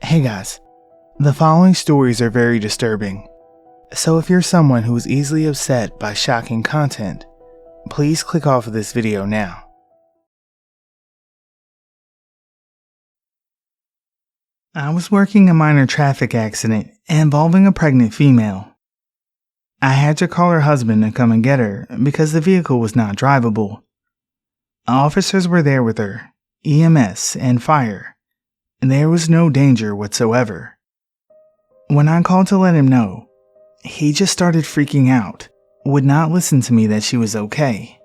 Hey guys, the following stories are very disturbing, so if you're someone who is easily upset by shocking content, please click off of this video now. I was working a minor traffic accident involving a pregnant female. I had to call her husband to come and get her because the vehicle was not drivable. Officers were there with her, EMS and fire. There was no danger whatsoever. When I called to let him know, he just started freaking out, would not listen to me that she was okay.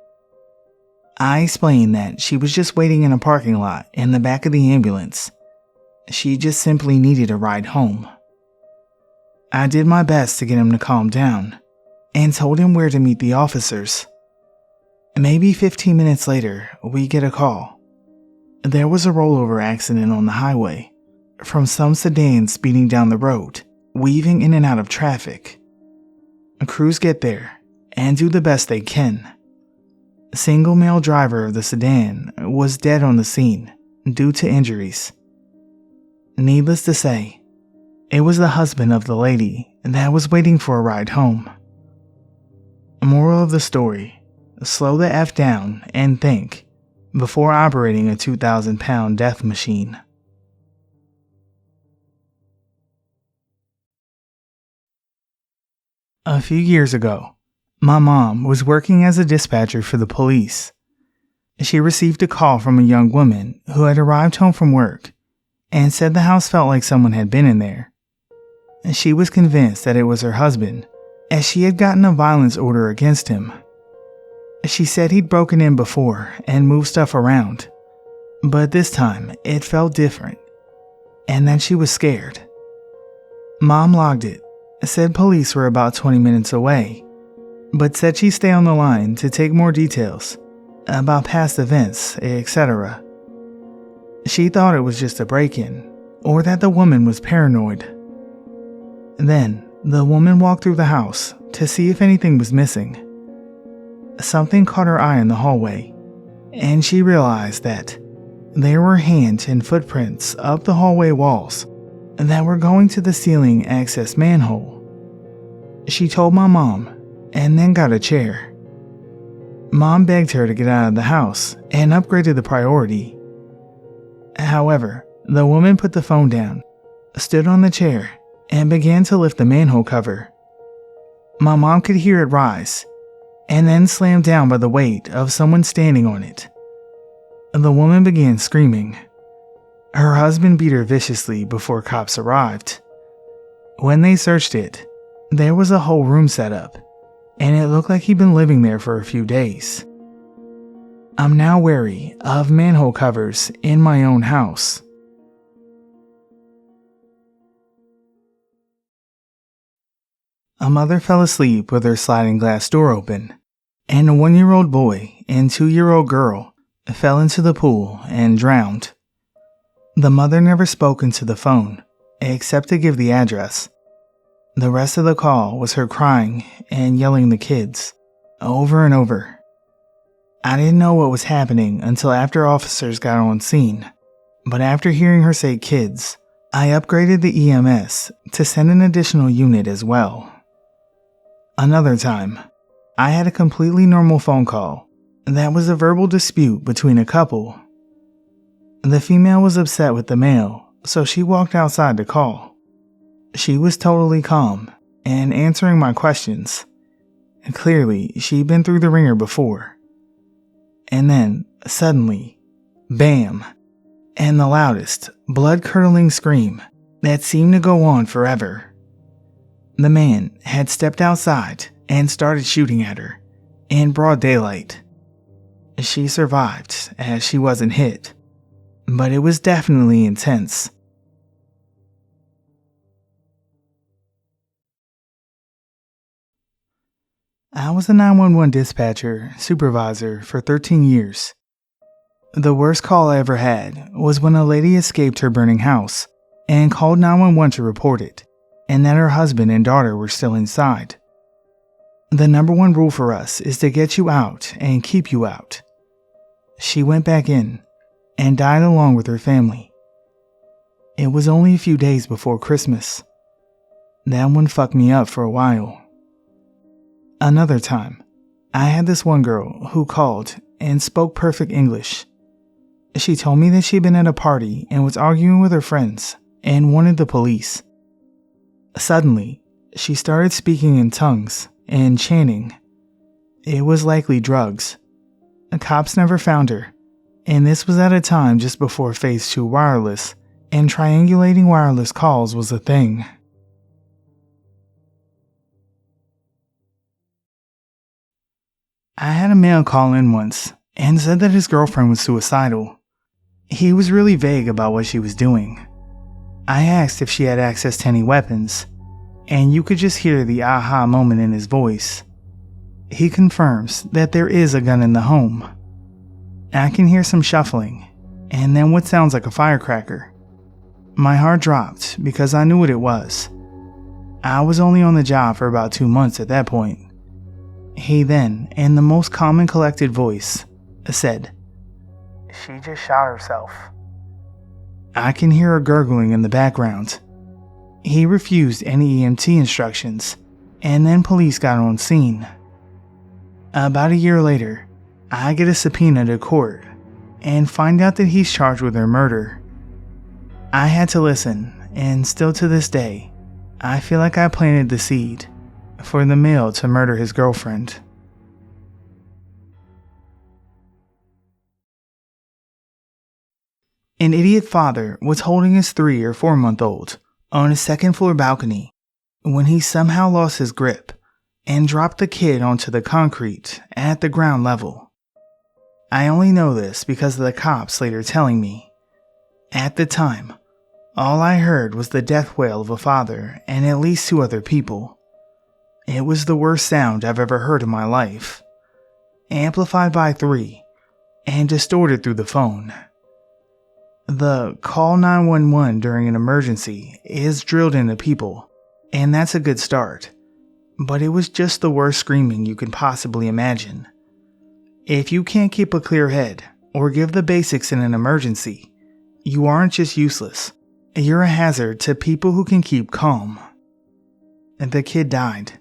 I explained that she was just waiting in a parking lot in the back of the ambulance. She just simply needed a ride home. I did my best to get him to calm down and told him where to meet the officers. Maybe 15 minutes later, we get a call. There was a rollover accident on the highway from some sedan speeding down the road, weaving in and out of traffic. Crews get there and do the best they can. A single male driver of the sedan was dead on the scene due to injuries. Needless to say, it was the husband of the lady that was waiting for a ride home. Moral of the story: slow the F down and think before operating a 2,000-pound death machine. A few years ago, my mom was working as a dispatcher for the police. She received a call from a young woman who had arrived home from work and said the house felt like someone had been in there. She was convinced that it was her husband, as she had gotten a violence order against him. She said he'd broken in before and moved stuff around, but this time it felt different, and that she was scared. Mom logged it, said police were about 20 minutes away, but said she'd stay on the line to take more details about past events, etc. She thought it was just a break-in, or that the woman was paranoid. Then, the woman walked through the house to see if anything was missing. Something caught her eye in the hallway, and she realized that there were hand and footprints up the hallway walls that were going to the ceiling access manhole. She told my mom and then got a chair. Mom begged her to get out of the house and upgraded the priority. However, the woman put the phone down, stood on the chair, and began to lift the manhole cover. My mom could hear it rise and then slammed down by the weight of someone standing on it. The woman began screaming. Her husband beat her viciously before cops arrived. When they searched it, there was a whole room set up, and it looked like he'd been living there for a few days. I'm now wary of manhole covers in my own house. A mother fell asleep with her sliding glass door open, and a 1-year-old boy and 2-year-old girl fell into the pool and drowned. The mother never spoke into the phone, except to give the address. The rest of the call was her crying and yelling the kids, over and over. I didn't know what was happening until after officers got on scene, but after hearing her say kids, I upgraded the EMS to send an additional unit as well. Another time, I had a completely normal phone call that was a verbal dispute between a couple. The female was upset with the male, so she walked outside to call. She was totally calm and answering my questions. Clearly, she'd been through the ringer before. And then, suddenly, bam, and the loudest, blood-curdling scream that seemed to go on forever. The man had stepped outside and started shooting at her in broad daylight. She survived as she wasn't hit, but it was definitely intense. I was a 911 dispatcher supervisor for 13 years. The worst call I ever had was when a lady escaped her burning house and called 911 to report it, and that her husband and daughter were still inside. The number one rule for us is to get you out and keep you out. She went back in and died along with her family. It was only a few days before Christmas. That one fucked me up for a while. Another time, I had this one girl who called and spoke perfect English. She told me that she'd been at a party and was arguing with her friends and wanted the police. Suddenly, she started speaking in tongues and chanting. It was likely drugs. The cops never found her, and this was at a time just before Phase 2 wireless, and triangulating wireless calls was a thing. I had a male call in once and said that his girlfriend was suicidal. He was really vague about what she was doing. I asked if she had access to any weapons, and you could just hear the aha moment in his voice. He confirms that there is a gun in the home. I can hear some shuffling, and then what sounds like a firecracker. My heart dropped because I knew what it was. I was only on the job for about 2 months at that point. He then, in the most calm and collected voice, said, "She just shot herself." I can hear her gurgling in the background. He refused any EMT instructions, and then police got on scene. About a year later, I get a subpoena to court and find out that he's charged with her murder. I had to listen, and still to this day, I feel like I planted the seed for the male to murder his girlfriend. An idiot father was holding his 3 or 4-month-old on a second-floor balcony when he somehow lost his grip and dropped the kid onto the concrete at the ground level. I only know this because of the cops later telling me. At the time, all I heard was the death wail of a father and at least 2 other people. It was the worst sound I've ever heard in my life, amplified by 3 and distorted through the phone. The call 911 during an emergency is drilled into people, and that's a good start, but it was just the worst screaming you can possibly imagine. If you can't keep a clear head or give the basics in an emergency, you aren't just useless, you're a hazard to people who can keep calm. The kid died.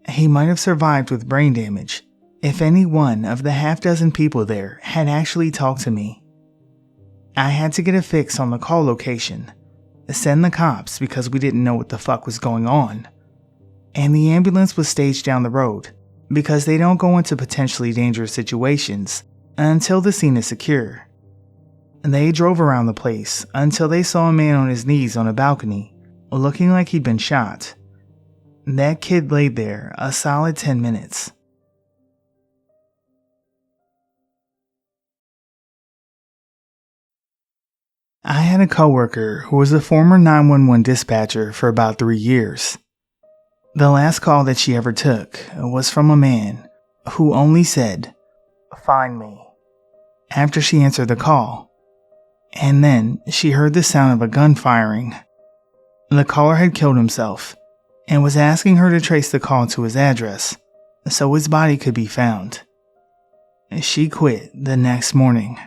He might have survived with brain damage if any one of the half-dozen people there had actually talked to me. I had to get a fix on the call location, send the cops because we didn't know what the fuck was going on, and the ambulance was staged down the road because they don't go into potentially dangerous situations until the scene is secure. They drove around the place until they saw a man on his knees on a balcony, looking like he'd been shot. That kid laid there a solid 10 minutes. I had a coworker who was a former 911 dispatcher for about 3 years. The last call that she ever took was from a man who only said, "Find me," after she answered the call. And then she heard the sound of a gun firing. The caller had killed himself and was asking her to trace the call to his address so his body could be found. She quit the next morning.